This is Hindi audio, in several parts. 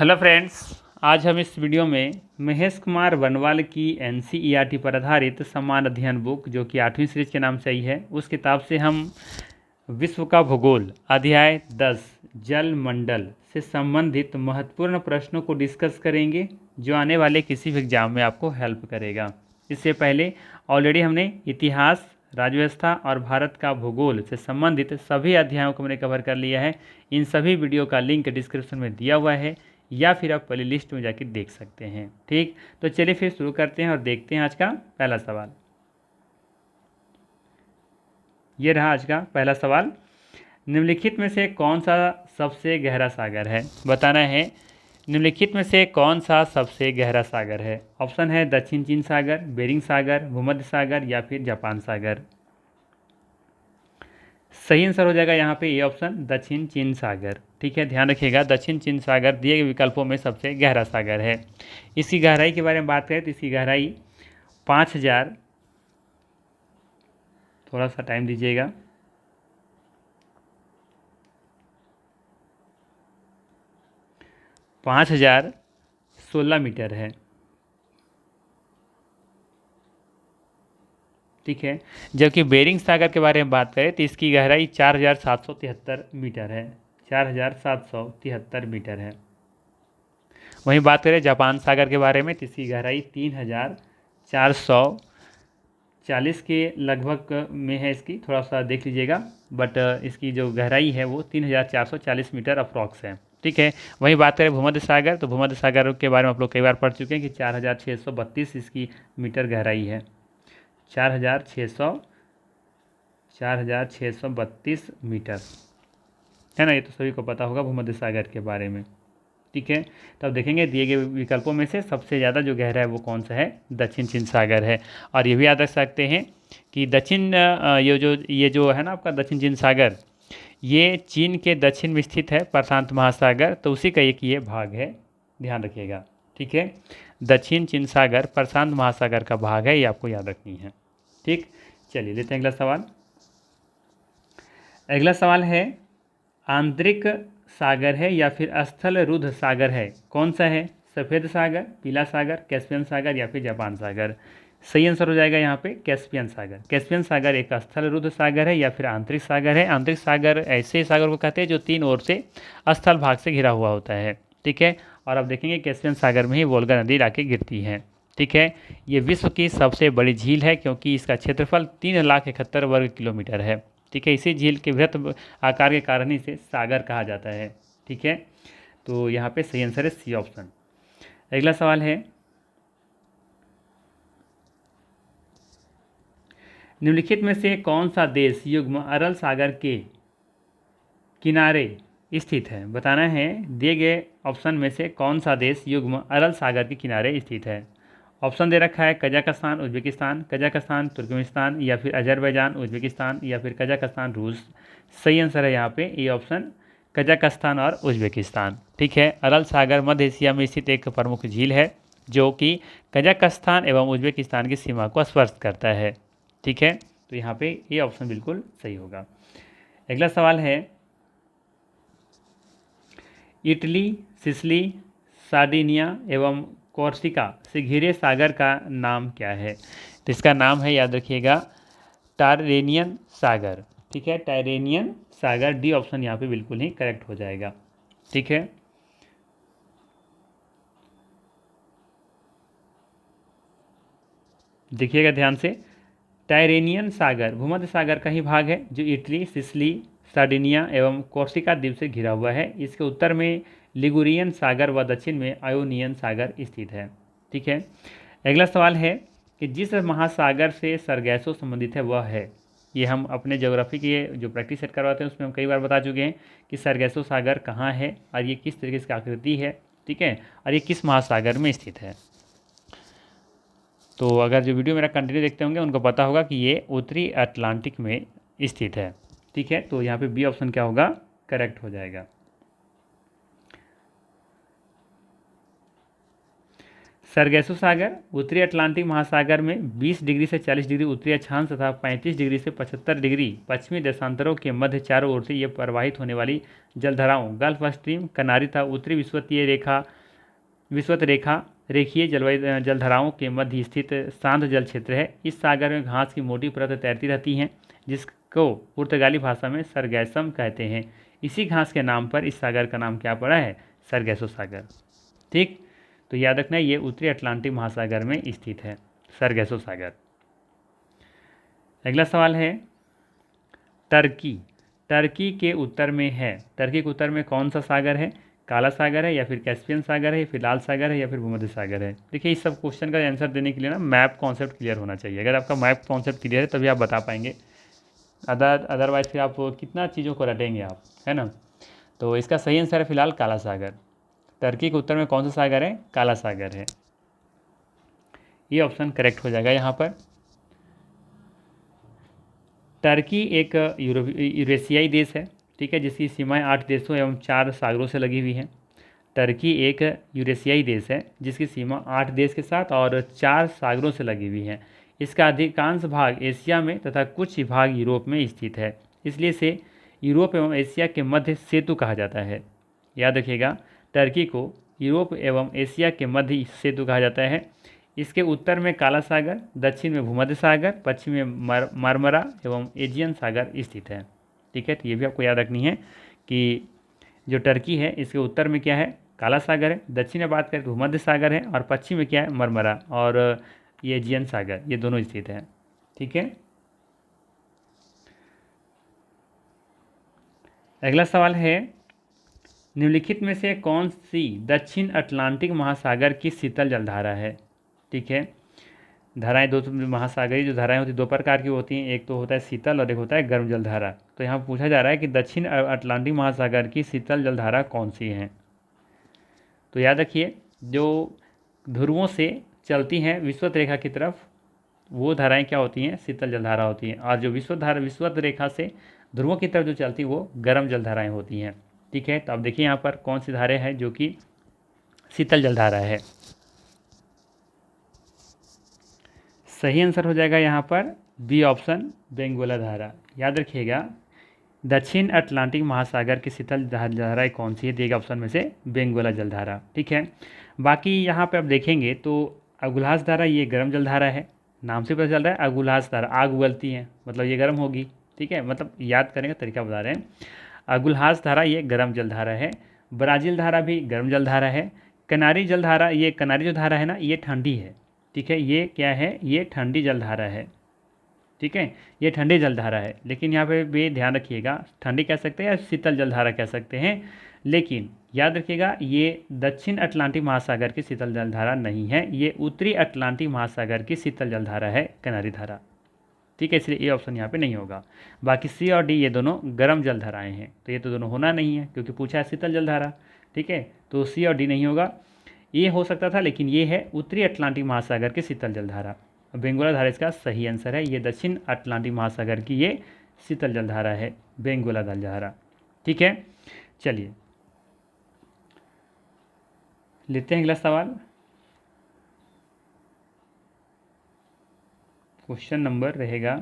हेलो फ्रेंड्स, आज हम इस वीडियो में महेश कुमार बनवाल की एनसीईआरटी पर आधारित समान अध्ययन बुक जो कि 8वीं सीरीज के नाम से आई है, उस किताब से हम विश्व का भूगोल अध्याय 10 जल मंडल से संबंधित महत्वपूर्ण प्रश्नों को डिस्कस करेंगे जो आने वाले किसी भी एग्जाम में आपको हेल्प करेगा। इससे पहले ऑलरेडी हमने इतिहास, राज्य व्यवस्था और भारत का भूगोल से संबंधित सभी अध्यायों को हमने कवर कर लिया है। इन सभी वीडियो का लिंक डिस्क्रिप्शन में दिया हुआ है या फिर आप प्ले लिस्ट में जाकर देख सकते हैं। ठीक, तो चलिए फिर शुरू करते हैं और देखते हैं आज का पहला सवाल। ये रहा आज का पहला सवाल। निम्नलिखित में से कौन सा सबसे गहरा सागर है? बताना है निम्नलिखित में से कौन सा सबसे गहरा सागर है। ऑप्शन है दक्षिण चीन सागर, बेरिंग सागर, भूमध्य सागर या फिर जापान सागर। सही आंसर हो जाएगा यहाँ पे ये ऑप्शन दक्षिण चीन सागर। ठीक है, ध्यान रखिएगा, दक्षिण चीन सागर दिए गए विकल्पों में सबसे गहरा सागर है। इसकी गहराई के बारे में बात करें तो इसकी गहराई 5000, थोड़ा सा टाइम दीजिएगा, 5016 मीटर है। ठीक है, जबकि बेरिंग सागर के बारे में बात करें तो इसकी गहराई 4773 मीटर है। 4773 मीटर है। वहीं बात करें जापान सागर के बारे में तो इसकी गहराई 3440 के लगभग में है। इसकी थोड़ा सा देख लीजिएगा, बट इसकी जो गहराई है वो 3440 मीटर अप्रॉक्स है। ठीक है, वहीं बात करें भूमध्य सागर तो भूमध्य सागर के बारे में आप लोग कई बार पढ़ चुके हैं कि 4632 इसकी मीटर गहराई है। 4632 मीटर है ना, ये तो सभी को पता होगा भूमध्य सागर के बारे में। ठीक है, तब देखेंगे दिए गए विकल्पों में से सबसे ज़्यादा जो गहरा है वो कौन सा है, दक्षिण चीन सागर है। और ये भी याद रख सकते हैं कि ये जो है ना आपका दक्षिण चीन सागर, ये चीन के दक्षिण में स्थित है, प्रशांत महासागर, तो उसी का एक ये भाग है, ध्यान रखिएगा। ठीक है, दक्षिण चीन सागर प्रशांत महासागर का भाग है, ये आपको याद रखनी है। ठीक, चलिए लेते हैं अगला सवाल। अगला सवाल है आंतरिक सागर है या फिर स्थल रुद्ध सागर है, कौन सा है? सफ़ेद सागर, पीला सागर, कैस्पियन सागर या फिर जापान सागर। सही आंसर हो जाएगा यहाँ पे कैस्पियन सागर। कैस्पियन सागर एक स्थल रुद्ध सागर है या फिर आंतरिक सागर है। आंतरिक सागर ऐसे सागर को कहते हैं जो तीन ओर से स्थल भाग से घिरा हुआ होता है। ठीक है, और अब देखेंगे कैस्पियन सागर में ही वोल्गा नदी आके गिरती है। ठीक है, ये विश्व की सबसे बड़ी झील है क्योंकि इसका क्षेत्रफल 3,71,000 वर्ग किलोमीटर है। ठीक है, इसी झील के बृहत आकार के कारण ही इसे सागर कहा जाता है। ठीक है, तो यहाँ पे सही आंसर है सी ऑप्शन। अगला सवाल है निम्नलिखित में से कौन सा देश युग्म अरल सागर के किनारे स्थित है? बताना है दिए गए ऑप्शन में से कौन सा देश युग्म अरल सागर के किनारे स्थित है। ऑप्शन दे रखा है कजाकिस्तान, उज्बेकिस्तान, कजाकिस्तान, तुर्कमेनिस्तान या फिर अजरबैजान, उज्बेकिस्तान या फिर कजाकिस्तान, रूस। सही आंसर है यहाँ पे ये ऑप्शन कजाकिस्तान और उज्बेकिस्तान। ठीक है, अरल सागर मध्य एशिया में स्थित एक प्रमुख झील है जो कि कजाकिस्तान एवं उज्बेकिस्तान की सीमा को स्पर्श करता है। ठीक है, तो यहाँ पे ये ऑप्शन बिल्कुल सही होगा। अगला सवाल है इटली, सिसिली, सार्डिनिया एवं कोर्सिका से घिरे सागर का नाम क्या है? तो इसका नाम है, याद रखिएगा, टायरेनियन सागर। ठीक है, टायरेनियन सागर, डी ऑप्शन यहाँ पे बिल्कुल ही करेक्ट हो जाएगा। ठीक है, देखिएगा ध्यान से, टायरेनियन सागर भूमध्य सागर का ही भाग है जो इटली, सिसिली, सार्डिनिया एवं कोर्सिका द्वीप से घिरा हुआ है। इसके उत्तर में लिगुरियन सागर व दक्षिण में आयोनियन सागर स्थित है। ठीक है, अगला सवाल है कि जिस महासागर से सरगैसो संबंधित है वह है। ये हम अपने ज्योग्राफी के जो प्रैक्टिस सेट करवाते हैं उसमें हम कई बार बता चुके हैं कि सरगैसो सागर कहाँ है और ये किस तरीके से आकृति है। ठीक है, और ये किस महासागर में स्थित है। तो अगर जो वीडियो मेरा कंटिन्यू देखते होंगे उनको पता होगा कि ये उत्तरी अटलांटिक में स्थित है। ठीक है, तो यहाँ पे बी ऑप्शन क्या होगा, करेक्ट हो जाएगा। सरगैसो सागर उत्तरी अटलांटिक महासागर में 20 डिग्री से 40 डिग्री उत्तरी अक्षांश तथा 35 डिग्री से 75 डिग्री पश्चिमी देशांतरों के मध्य चारों ओर से ये प्रवाहित होने वाली जलधाराओं गल्फ स्ट्रीम, कनारी तथा उत्तरी विषुवत रेखा रेखीय जलवायु जलधाराओं के मध्य स्थित शांत जल क्षेत्र है। इस सागर में घास की मोटी परत तैरती रहती हैं जिसको पुर्तगाली भाषा में सरगैसम कहते हैं। इसी घास के नाम पर इस सागर का नाम क्या पड़ा है? सरगैसो सागर। ठीक, तो याद रखना ये उत्तरी अटलांटिक महासागर में स्थित है सरगैसो सागर। अगला सवाल है टर्की। टर्की के उत्तर में है, टर्की के उत्तर में कौन सा सागर है? काला सागर है या फिर कैस्पियन सागर है या फिर लाल सागर है या फिर भूमध्य सागर है? देखिए इस सब क्वेश्चन का आंसर देने के लिए ना मैप कॉन्सेप्ट क्लियर होना चाहिए। अगर आपका मैप कॉन्सेप्ट क्लियर है तभी आप बता पाएंगे, अदरवाइज फिर आप कितना चीज़ों को रटेंगे आप, है ना। तो इसका सही आंसर है फिलहाल काला सागर। टर्की के उत्तर में कौन सा सागर है? काला सागर है। ये ऑप्शन करेक्ट हो जाएगा यहाँ पर। टर्की एक यूरेशियाई देश है, ठीक है, जिसकी सीमाएं 8 देशों एवं 4 सागरों से लगी हुई हैं। टर्की एक यूरेशियाई देश है जिसकी सीमा 8 देश के साथ और 4 सागरों से लगी हुई है। इसका अधिकांश भाग एशिया में तथा कुछ भाग यूरोप में स्थित है, इसलिए इसे यूरोप एवं एशिया के मध्य सेतु कहा जाता है। याद रखिएगा, टर्की को यूरोप एवं एशिया के मध्य सेतु कहा जाता है। इसके उत्तर में काला सागर, दक्षिण में भूमध्य सागर, पश्चिम में मार्मरा एवं एजियन सागर स्थित है। ठीक है, तो ये भी आपको याद रखनी है कि जो टर्की है इसके उत्तर में क्या है? काला सागर है, दक्षिण में बात करें तो भूमध्य सागर है और पश्चिम में क्या है? मार्मरा और ये एजियन सागर, ये दोनों स्थित है। ठीक है, अगला सवाल है निम्नलिखित में से कौन सी दक्षिण अटलांटिक महासागर की शीतल जलधारा है? ठीक है, धाराएं दो महासागरीय जो धाराएं होती हैं 2 प्रकार की होती हैं, एक तो होता है शीतल और एक होता है गर्म जलधारा। तो यहाँ पूछा जा रहा है कि दक्षिण अटलांटिक महासागर की शीतल जलधारा कौन सी है? तो याद रखिए, जो ध्रुवों से चलती हैं विषुवत रेखा की तरफ वो धाराएं क्या होती हैं? शीतल जलधारा होती हैं, और जो विषुवत रेखा से ध्रुवों की तरफ जो चलती वो गर्म जलधाराएं होती हैं। ठीक है, तो अब देखिए यहाँ पर कौन सी धारा है जो कि शीतल जलधारा है। सही आंसर हो जाएगा यहाँ पर बी ऑप्शन, बेंगोला धारा। याद रखिएगा, दक्षिण अटलांटिक महासागर की शीतल जलधारा कौन सी है? दिएगा ऑप्शन में से बेंगोला जलधारा। ठीक है, बाकी यहाँ पे आप देखेंगे तो अगुल्हास धारा ये गर्म जलधारा है, नाम से पता चल रहा है अगुल्हास धारा, आग उगलती है मतलब ये गर्म होगी। ठीक है, मतलब याद करने का तरीका बता रहे हैं। अगुल्हास धारा ये गर्म जलधारा है, ब्राज़ील धारा भी गर्म जलधारा है, कनारी जलधारा ये कनारी जो धारा है ना ये ठंडी है। ठीक है, ये क्या है? ये ठंडी जलधारा है। ठीक है, ये ठंडी जलधारा है, लेकिन यहाँ पे भी ध्यान रखिएगा, ठंडी कह सकते हैं या शीतल जलधारा कह सकते हैं, लेकिन याद रखिएगा ये दक्षिण अटलांटिक महासागर की शीतल जलधारा नहीं है, ये उत्तरी अटलांटिक महासागर की शीतल जलधारा है, कनारी धारा। ठीक है, इसलिए ये ऑप्शन यहाँ पे नहीं होगा। बाकी सी और डी ये दोनों गर्म जलधाराएं हैं, तो ये तो दोनों होना नहीं है क्योंकि पूछा है शीतल जलधारा। ठीक है, तो सी और डी नहीं होगा, ये हो सकता था लेकिन ये है उत्तरी अटलांटिक महासागर की शीतल जलधारा। बेंगोला धारा इसका सही आंसर है, ये दक्षिण अटलांटिक महासागर की ये शीतल जलधारा है, बेंगोला जलधारा। ठीक है, चलिए लेते हैं अगला सवाल। क्वेश्चन नंबर रहेगा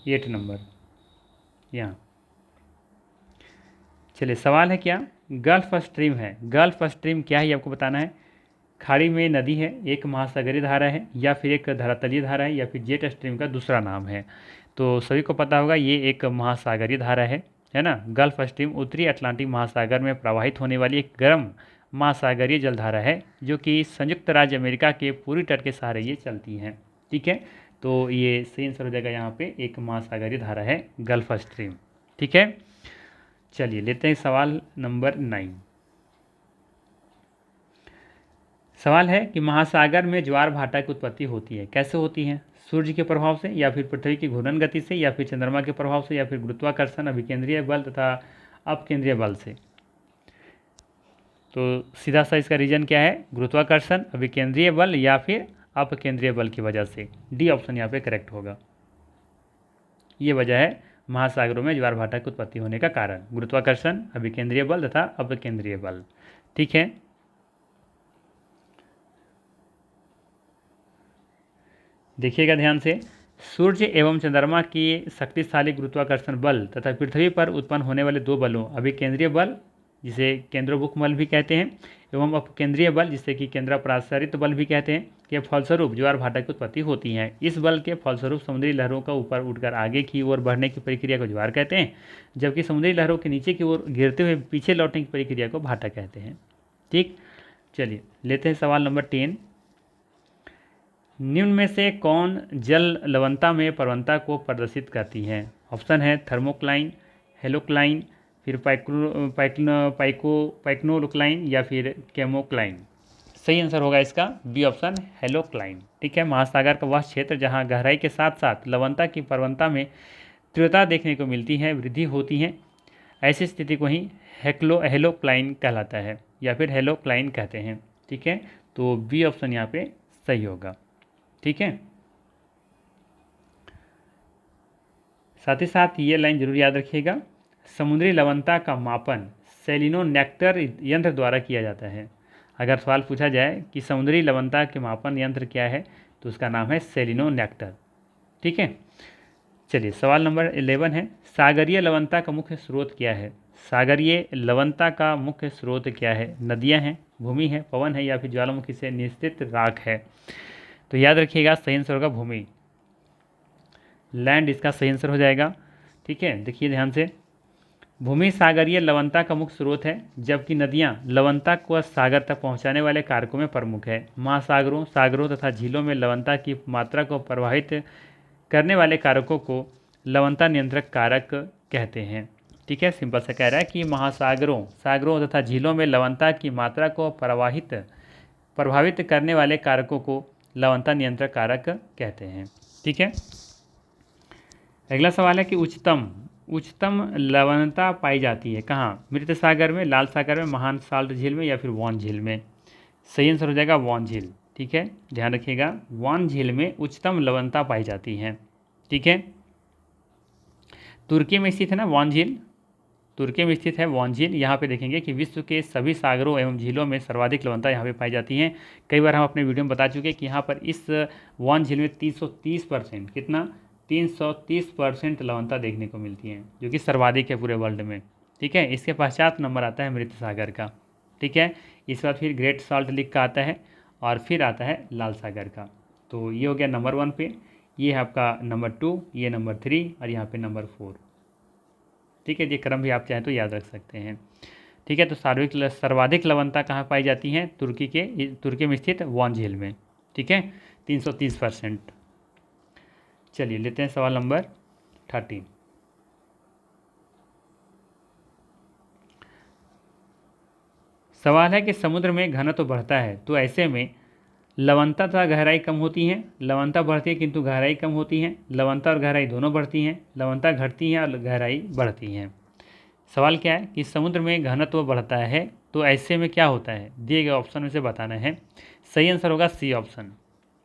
8 नंबर यहाँ। चलिए सवाल है क्या? गल्फ स्ट्रीम है, गल्फ स्ट्रीम क्या है ये आपको बताना है। खाड़ी में नदी है, एक महासागरीय धारा है या फिर एक धरातलीय धारा है या फिर जेट स्ट्रीम का दूसरा नाम है। तो सभी को पता होगा ये एक महासागरीय धारा है ना। गल्फ स्ट्रीम उत्तरी अटलांटिक महासागर में प्रवाहित होने वाली एक गर्म महासागरीय जलधारा है जो कि संयुक्त राज्य अमेरिका के पूर्वी तट के सहारे ये चलती हैं। ठीक है, तो ये सही आंसर हो जाएगा यहाँ पे, एक महासागरीय धारा है गल्फ स्ट्रीम। ठीक है, चलिए लेते हैं सवाल नंबर 9। सवाल है कि महासागर में ज्वार भाटा की उत्पत्ति होती है, कैसे होती है? सूर्य के प्रभाव से या फिर पृथ्वी की घूर्णन गति से या फिर चंद्रमा के प्रभाव से या फिर गुरुत्वाकर्षण, अभिकेंद्रीय बल तथा अपकेंद्रीय बल से। तो सीधा सा इसका रीजन क्या है? गुरुत्वाकर्षण, अभिकेंद्रीय बल या फिर अपकेंद्रीय बल की वजह से। डी ऑप्शन यहाँ पे करेक्ट होगा। ये वजह है महासागरों में ज्वार भाटा की उत्पत्ति होने का कारण, गुरुत्वाकर्षण, अभिकेंद्रीय बल तथा अपकेंद्रीय बल। ठीक है, देखिएगा ध्यान से, सूर्य एवं चंद्रमा की शक्तिशाली गुरुत्वाकर्षण बल तथा पृथ्वी पर उत्पन्न होने वाले दो बलों, अभिकेंद्रीय बल जिसे केंद्रोन्मुख बल भी कहते हैं एवं अपकेंद्रीय बल जिसे कि केंद्रापसारित बल भी कहते हैं, के फलस्वरूप ज्वार भाटा की उत्पत्ति होती है। इस बल के फलस्वरूप समुद्री लहरों का ऊपर उठकर आगे की ओर बढ़ने की प्रक्रिया को ज्वार कहते हैं, जबकि समुद्री लहरों के नीचे की ओर गिरते हुए पीछे लौटने की प्रक्रिया को भाटा कहते हैं। ठीक, चलिए लेते हैं सवाल नंबर 10। निम्न में से कौन जल लवणता में प्रवणता को प्रदर्शित करती है? ऑप्शन है थर्मोक्लाइन, हेलोक्लाइन, फिर पाइक्नोलोक्लाइन या फिर केमोक्लाइन। सही आंसर होगा इसका बी ऑप्शन, हेलोक्लाइन। ठीक है, महासागर का वह क्षेत्र जहां गहराई के साथ साथ लवणता की प्रवणता में तीव्रता देखने को मिलती है, वृद्धि होती है, ऐसी स्थिति को ही हेलोक्लाइन कहलाता है या फिर हेलोक्लाइन कहते हैं। ठीक है, तो बी ऑप्शन यहाँ पे सही होगा। ठीक है, साथ ही साथ ये लाइन जरूर याद रखिएगा, समुद्री लवणता का मापन सेलिनोनेक्टर यंत्र द्वारा किया जाता है। अगर सवाल पूछा जाए कि समुद्री लवणता के मापन यंत्र क्या है तो उसका नाम है सेलिनोनेक्टर। ठीक है, चलिए सवाल नंबर 11 है, सागरीय लवणता का मुख्य स्रोत क्या है? सागरीय लवणता का मुख्य स्रोत क्या है? नदियां हैं, भूमि है, पवन है या फिर ज्वालामुखी से निस्सित राख है? तो याद रखिएगा सही आंसर होगा भूमि, लैंड इसका सही आंसर हो जाएगा। ठीक है, देखिए ध्यान से, भूमि सागरीय लवणता का मुख्य स्रोत है, जबकि नदियां लवणता को सागर तक पहुंचाने वाले कारकों में प्रमुख है। महासागरों, सागरों तथा झीलों में लवणता की मात्रा को प्रभावित करने वाले कारकों को लवणता नियंत्रक कारक कहते हैं। ठीक है, सिंपल से कह रहा है कि महासागरों, सागरों तथा झीलों में लवणता की मात्रा को प्रभावित करने वाले कारकों को लवणता नियंत्रक कारक कहते हैं। ठीक है, अगला सवाल है कि उच्चतम लवणता पाई जाती है कहाँ? मृत सागर में, लाल सागर में, महान साल्ट झील में या फिर वॉन झील में? सही आंसर हो जाएगा वॉन झील। ठीक है, ध्यान रखिएगा, वॉन झील में उच्चतम लवणता पाई जाती है। ठीक है, तुर्की में स्थित है ना वॉन झील, तुर्की में स्थित है वॉन झील। यहाँ पे देखेंगे कि विश्व के सभी सागरों एवं झीलों में सर्वाधिक लवणता यहाँ पे पाई जाती है। कई बार हम अपने वीडियो में बता चुके हैं कि यहाँ पर इस वॉन झील में 330%, कितना 330% लवणता देखने को मिलती है, जो कि सर्वाधिक है पूरे वर्ल्ड में। ठीक है, इसके पश्चात नंबर आता है मृत सागर का। ठीक है, इसके बाद फिर ग्रेट सॉल्ट लेक का आता है और फिर आता है लाल सागर का। तो ये हो गया नंबर 1 पे, ये है आपका नंबर 2, ये नंबर 3 और यहाँ पे नंबर 4। ठीक है, ये क्रम भी आप चाहें तो याद रख सकते हैं। ठीक है, तो सर्वाधिक लवणता कहाँ पाई जाती है? तुर्की में स्थित वॉन झील में। ठीक है, 330%। चलिए लेते हैं सवाल नंबर 13। सवाल है कि समुद्र में घनत्व बढ़ता है तो ऐसे में लवणता तथा गहराई कम होती है। लवणता बढ़ती है किंतु गहराई कम होती है। लवणता और गहराई दोनों बढ़ती हैं। लवणता घटती है और गहराई बढ़ती है। सवाल क्या है कि समुद्र में घनत्व बढ़ता है तो ऐसे में क्या होता है? दिए गए ऑप्शन में से बताना है। सही आंसर होगा सी ऑप्शन।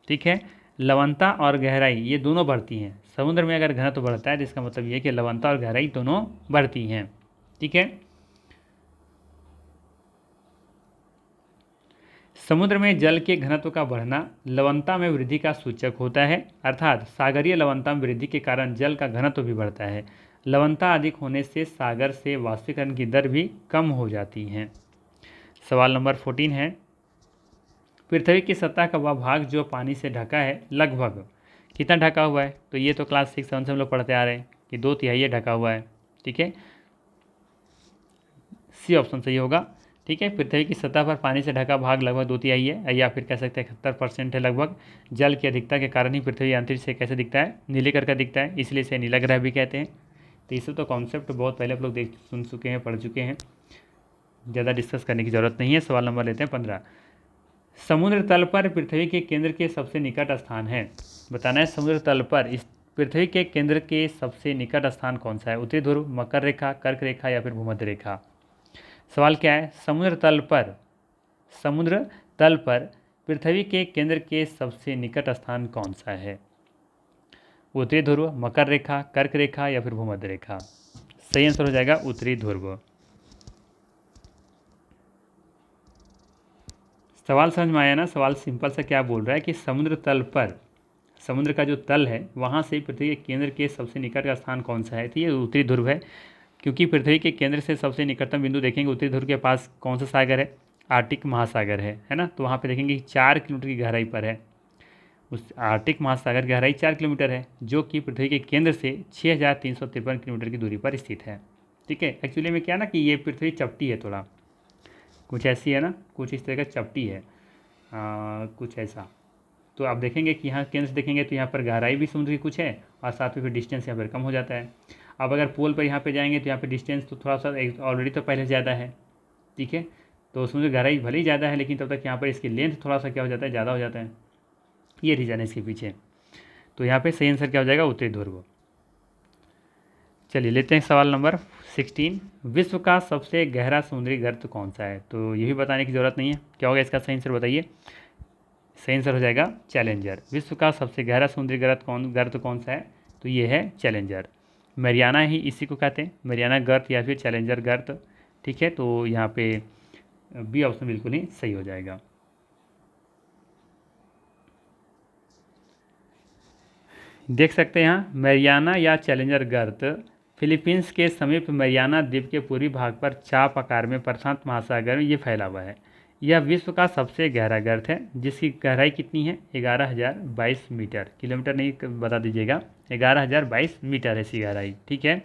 ठीक है, लवणता और गहराई ये दोनों बढ़ती हैं। समुद्र में अगर घनत्व बढ़ता है तो इसका मतलब ये है कि लवणता और गहराई दोनों बढ़ती हैं। ठीक है, समुद्र में जल के घनत्व का बढ़ना लवणता में वृद्धि का सूचक होता है, अर्थात सागरीय लवणता में वृद्धि के कारण जल का घनत्व भी बढ़ता है। लवणता अधिक होने से सागर से वाष्पीकरण की दर भी कम हो जाती है। सवाल नंबर 14 है, पृथ्वी की सतह का वह भाग जो पानी से ढका है लगभग कितना ढका हुआ है? तो ये तो क्लास 6-7 से हम लोग पढ़ते आ रहे हैं कि 2/3 ढका हुआ है। ठीक है, सी ऑप्शन सही होगा। ठीक है, पृथ्वी की सतह पर पानी से ढका भाग लगभग 2/3 है, या फिर कह सकते हैं 71% है लगभग। जल की अधिकता के कारण ही पृथ्वी अंतरिक्ष से कैसे दिखता है? नीले कलर का दिखता है, इसलिए इसे नीला ग्रह भी कहते हैं। तो इसे तो कॉन्सेप्ट बहुत पहले आप लोग सुन चुके हैं, पढ़ चुके हैं, ज़्यादा डिस्कस करने की जरूरत नहीं है। सवाल नंबर लेते हैं 15। समुद्र तल पर पृथ्वी के केंद्र के सबसे निकट स्थान है। बताना है समुद्र तल पर इस पृथ्वी के केंद्र के सबसे निकट स्थान कौन सा है? उत्तरी ध्रुव, मकर रेखा, कर्क रेखा या फिर भूमध्य रेखा? सवाल क्या है, समुद्र तल पर पृथ्वी के केंद्र के सबसे निकट स्थान कौन सा है? उत्तरी ध्रुव, मकर रेखा, कर्क रेखा या फिर भूमध्य रेखा? सही आंसर हो जाएगा उत्तरी ध्रुव। सवाल समझ में आया ना? सवाल सिंपल सा क्या बोल रहा है कि समुद्र समुद्र का जो तल है वहाँ से पृथ्वी के केंद्र के सबसे निकट का स्थान कौन सा है? तो ये उत्तरी ध्रुव है, क्योंकि पृथ्वी के केंद्र से सबसे निकटतम बिंदु देखेंगे उत्तरी ध्रुव के पास कौन सा सागर है? आर्कटिक महासागर है ना। तो वहाँ पे देखेंगे कि 4 किलोमीटर की गहराई पर है। उस आर्कटिक महासागर की गहराई 4 किलोमीटर है, जो कि पृथ्वी के केंद्र से 6,353 किलोमीटर की दूरी पर स्थित है। ठीक है, एक्चुअली में क्या ना कि ये पृथ्वी चपटी है, थोड़ा कुछ ऐसी है ना, कुछ इस तरह का चपटी है, कुछ ऐसा। तो आप देखेंगे कि यहाँ केंद्र से देखेंगे तो यहाँ पर गहराई भी समुद्र की कुछ है और साथ में फिर डिस्टेंस यहाँ पर कम हो जाता है। अब अगर पोल पर यहाँ पे जाएंगे तो यहाँ पे डिस्टेंस तो थोड़ा सा ऑलरेडी तो पहले ज़्यादा है। ठीक है, तो समुद्र गहराई भले ही ज़्यादा है, लेकिन तब तक यहाँ पर इसकी लेंथ थोड़ा सा क्या हो जाता है, ज़्यादा हो जाता है। ये रीज़न है इसके पीछे। तो यहाँ पे सही आंसर क्या हो जाएगा? उत्तरी ध्रुव। चलिए लेते हैं सवाल नंबर 16। विश्व का सबसे गहरा समुद्री गर्त कौन सा है? तो ये भी बताने की ज़रूरत नहीं है, क्या होगा इसका सही आंसर बताइए। सही आंसर हो जाएगा चैलेंजर। विश्व का सबसे गहरा समुद्री गर्त कौन सा है? तो ये है चैलेंजर। मैरियाना ही इसी को कहते हैं, मैरियाना गर्त या फिर चैलेंजर गर्त। ठीक है, तो यहाँ पे बी ऑप्शन बिल्कुल ही सही हो जाएगा। देख सकते हैं यहाँ मैरियाना या चैलेंजर गर्त फिलीपींस के समीप मैरियाना द्वीप के पूर्वी भाग पर चाप आकार में प्रशांत महासागर में ये फैला हुआ है। यह विश्व का सबसे गहरा गर्त है, जिसकी गहराई कितनी है? 11,022 मीटर। किलोमीटर नहीं बता दीजिएगा, 11,022 मीटर है इसकी गहराई। ठीक है,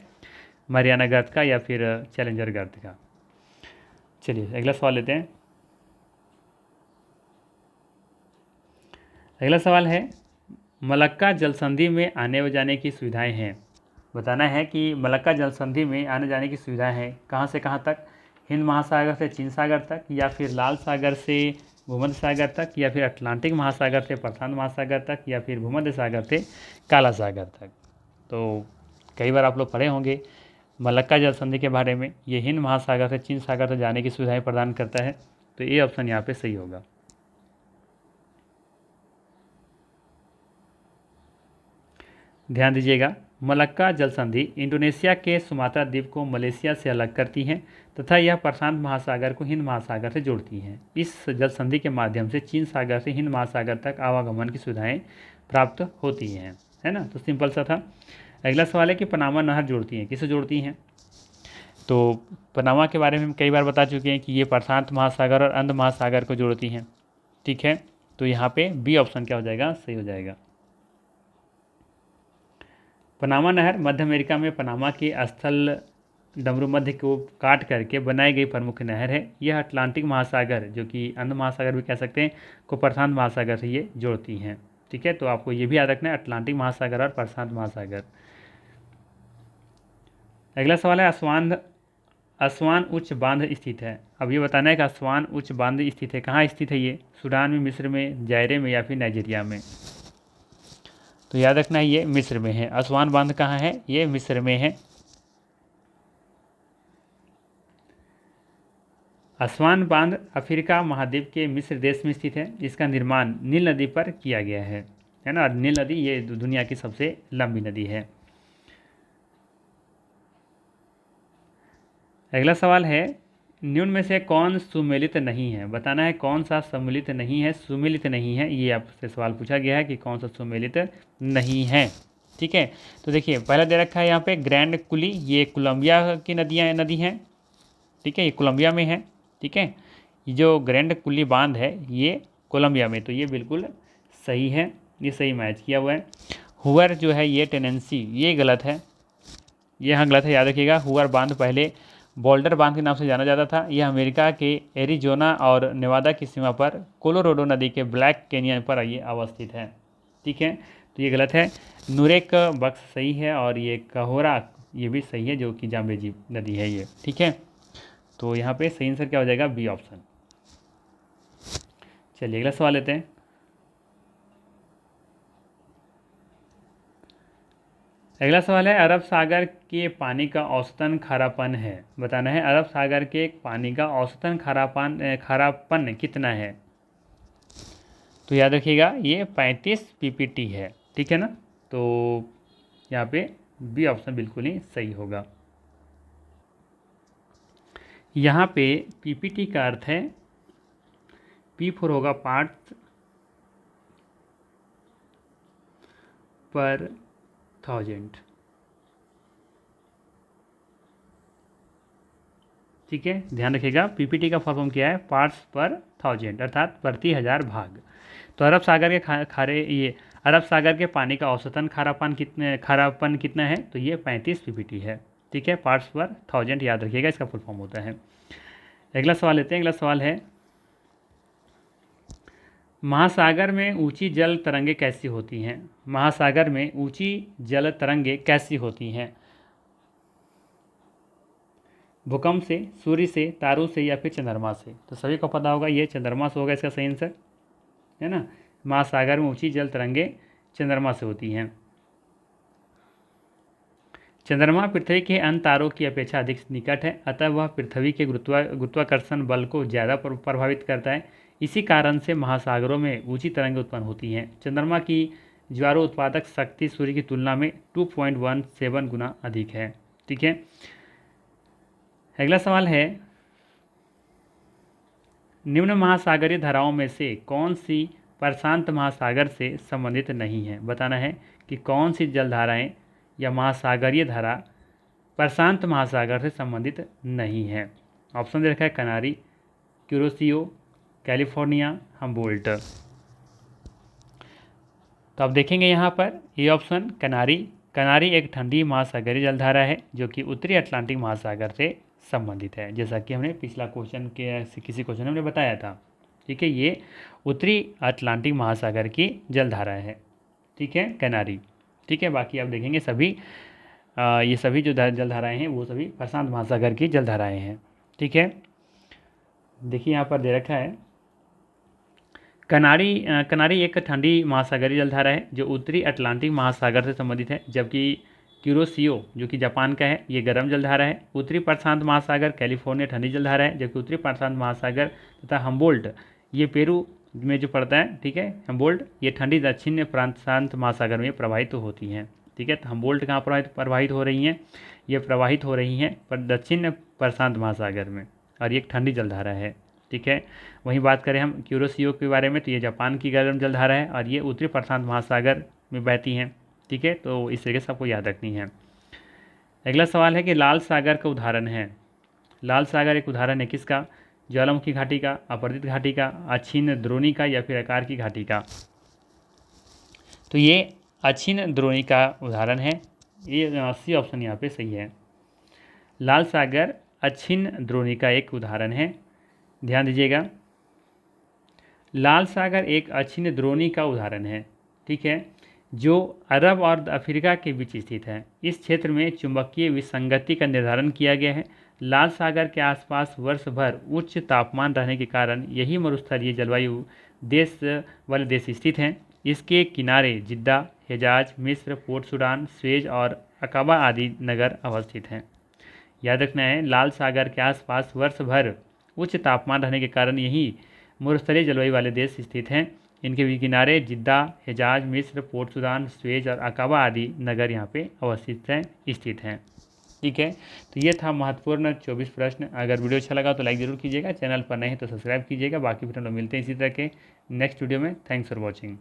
मैरियाना गर्त का या फिर चैलेंजर गर्त का। चलिए अगला सवाल लेते हैं। अगला सवाल है, मलक्का जलसंधि में आने जाने की सुविधाएं हैं। बताना है कि मलक्का जलसंधि में आने जाने की सुविधाएं हैं कहाँ से कहाँ तक? हिंद महासागर से चीन सागर तक, या फिर लाल सागर से भूमध्य सागर तक, या फिर अटलांटिक महासागर से प्रशांत महासागर तक, या फिर भूमध्य सागर से काला सागर तक। तो कई बार आप लोग पढ़े होंगे मलक्का जलसंधि के बारे में। ये हिंद महासागर से चीन सागर तक जाने की सुविधाएं प्रदान करता है। तो ये ऑप्शन यहाँ पे सही होगा। ध्यान दीजिएगा, मलक्का जलसंधि इंडोनेशिया के सुमात्रा द्वीप को मलेशिया से अलग करती हैं तथा यह प्रशांत महासागर को हिंद महासागर से जोड़ती हैं। इस जलसंधि के माध्यम से चीन सागर से हिंद महासागर तक आवागमन की सुविधाएं प्राप्त होती हैं, है ना। तो सिंपल सा था। अगला सवाल है कि पनामा नहर जोड़ती हैं, किसे जोड़ती हैं? तो पनामा के बारे में हम कई बार बता चुके हैं कि ये प्रशांत महासागर और अंध महासागर को जोड़ती हैं। ठीक है, तो यहाँ पे बी ऑप्शन क्या हो जाएगा? सही हो जाएगा। पनामा नहर मध्य अमेरिका में पनामा के स्थल डमरू मध्य को काट करके बनाई गई प्रमुख नहर है। यह अटलांटिक महासागर, जो कि अंध महासागर भी कह सकते हैं, को प्रशांत महासागर से ये जोड़ती हैं। ठीक है, तो आपको ये भी याद रखना है, अटलांटिक महासागर और प्रशांत महासागर। अगला सवाल है, असवान उच्च बांध स्थित है। अब ये बताना है कि असवान उच्च बांध स्थित है, कहाँ स्थित है ये? सूडान में, मिस्र में, जायरे में, या फिर नाइजीरिया में? तो याद रखना है ये मिस्र में है। असवान बांध कहाँ है? ये मिस्र में है। असवान बांध अफ्रीका महाद्वीप के मिस्र देश में स्थित है। इसका निर्माण नील नदी पर किया गया है ना। नील नदी ये दुनिया की सबसे लंबी नदी है। अगला सवाल है, निम्न में से कौन सुमेलित नहीं है? बताना है कौन सा सम्मिलित नहीं है, सुमेलित नहीं है। ये आपसे सवाल पूछा गया है कि कौन सा सुमेलित नहीं है। ठीक है, तो देखिए पहला दे रखा है यहाँ पे ग्रैंड कुली, ये कोलंबिया की नदी हैं। ठीक है, ये कोलंबिया में है। ठीक है, ये जो ग्रैंड कुली बांध है ये कोलंबिया में, तो ये बिल्कुल सही है, ये सही मैच किया हुआ है। हुअर जो है ये टेनेंसी, ये गलत है, ये यहाँ गलत है, याद रखिएगा। हुअर बांध पहले बोल्डर बांध के नाम से जाना जाता था। यह अमेरिका के एरिजोना और नेवादा की सीमा पर कोलोराडो नदी के ब्लैक कैनियन पर ये अवस्थित है। ठीक है, तो ये गलत है। नुरेक बक्स सही है, और ये कहोरा ये भी सही है, जो कि जाम्बेजी नदी है ये। ठीक है, तो यहाँ पे सही आंसर क्या हो जाएगा? B option. चलिए अगला सवाल लेते हैं। अगला सवाल है, अरब सागर के पानी का औसतन खारापन है। बताना है अरब सागर के पानी का औसतन खारापन कितना है? तो याद रखिएगा ये 35 पीपीटी है। ठीक है ना, तो यहाँ पे बी ऑप्शन बिल्कुल ही सही होगा। यहाँ पे पीपीटी का अर्थ है, पी फोर होगा पार्ट, पर 1000। ठीक है, ध्यान रखिएगा पीपीटी का फुल फॉर्म क्या है, पार्ट्स पर 1000 अर्थात प्रति 1000 भाग। तो अरब सागर के खारे ये अरब सागर के पानी का औसतन खारापन कितना है, तो ये 35 पीपीटी है। ठीक है, पार्ट्स पर 1000 याद रखिएगा, इसका फुल फॉर्म होता है। अगला सवाल लेते हैं। अगला सवाल है, महासागर में ऊंची जल तरंगे कैसी होती हैं? महासागर में ऊंची जल तरंगे कैसी होती हैं? भूकंप से, सूर्य से, तारों से या फिर चंद्रमा से? तो सभी को पता होगा ये चंद्रमा से होगा इसका सही आंसर, है ना। महासागर में ऊंची जल तरंगे चंद्रमा से होती हैं। चंद्रमा पृथ्वी के अन्य तारों की अपेक्षा अधिक निकट है, अतः वह पृथ्वी के गुरुत्वाकर्षण बल को ज़्यादा प्रभावित करता है। इसी कारण से महासागरों में ऊंची तरंगें उत्पन्न होती हैं। चंद्रमा की ज्वारो उत्पादक शक्ति सूर्य की तुलना में 2.17 गुना अधिक है। ठीक है, अगला सवाल है, निम्न महासागरीय धाराओं में से कौन सी प्रशांत महासागर से संबंधित नहीं है? बताना है कि कौन सी जलधाराएं या महासागरीय धारा प्रशांत महासागर से संबंधित नहीं है। ऑप्शन दे रखा है कनारी, क्यूरोसियो, कैलिफोर्निया, हम्बोल्ट। तो आप देखेंगे यहाँ पर ये ऑप्शन कनारी एक ठंडी महासागरीय जलधारा है जो कि उत्तरी अटलांटिक महासागर से संबंधित है, जैसा कि हमने पिछला क्वेश्चन के किसी क्वेश्चन में हमने बताया था। ठीक है, ये उत्तरी अटलांटिक महासागर की जलधारा है। ठीक है, कनारी। ठीक है, बाकी आप देखेंगे सभी ये सभी जो जलधाराएं हैं वो सभी प्रशांत महासागर की जलधाराएं हैं। ठीक है, देखिए यहाँ पर दे रखा है कनारी एक ठंडी महासागरीय जलधारा है जो उत्तरी अटलांटिक महासागर से संबंधित है, जबकि क्यूरोसियो जो कि जापान का है ये गर्म जलधारा है। उत्तरी प्रशांत महासागर कैलिफोर्निया ठंडी जलधारा है, जबकि उत्तरी प्रशांत महासागर तथा हम्बोल्ट ये पेरू में जो पड़ता है। ठीक है, हम्बोल्ट ये ठंडी दक्षिण प्रशांत महासागर में प्रवाहित होती हैं। ठीक है, तो हम्बोल्ट कहाँ प्रवाहित हो रही हैं? ये प्रवाहित हो रही हैं पर दक्षिण प्रशांत महासागर में, और ये एक ठंडी जलधारा है। ठीक है, वहीं बात करें हम क्यूरोसियो के बारे में, तो ये जापान की गर्म जलधारा है और ये उत्तरी प्रशांत महासागर में बहती हैं। ठीक है, तो इस तरीके से आपको याद रखनी है। अगला सवाल है कि लाल सागर का उदाहरण है। लाल सागर एक उदाहरण है किसका? ज्वालामुखी घाटी का, अपरदित घाटी का, अक्षीण द्रोणी का या फिर आकार की घाटी का? तो ये अक्षीण द्रोणी का उदाहरण है। ये सी ऑप्शन यहाँ पे सही है। लाल सागर अक्षीण द्रोणी का एक उदाहरण है, ध्यान दीजिएगा। लाल सागर एक अक्षीण द्रोणी का उदाहरण है। ठीक है, जो अरब और अफ्रीका के बीच स्थित है। इस क्षेत्र में चुंबकीय विसंगति का निर्धारण किया गया है। लाल सागर के आसपास वर्ष भर उच्च तापमान रहने के कारण यही मरुस्थलीय जलवायु देश वाले देश स्थित हैं। इसके किनारे जिद्दा, हिजाज, मिस्र, पोर्ट सुडान, स्वेज और अकाबा आदि नगर अवस्थित हैं। याद रखना है, लाल सागर के आसपास वर्ष भर उच्च तापमान रहने के कारण यही मरुस्थलीय जलवायु वाले देश स्थित हैं। इनके भी किनारे जिद्दा, हिजाज, मिस्र, पोर्ट सुडान, स्वेज और अकाबा आदि नगर यहाँ पे स्थित हैं। ठीक है, तो ये था महत्वपूर्ण 24 प्रश्न। अगर वीडियो अच्छा लगा तो लाइक ज़रूर कीजिएगा, चैनल पर नए हैं तो सब्सक्राइब कीजिएगा। बाकी फिर हम लोग मिलते हैं इसी तरह के नेक्स्ट वीडियो में। Thanks for watching.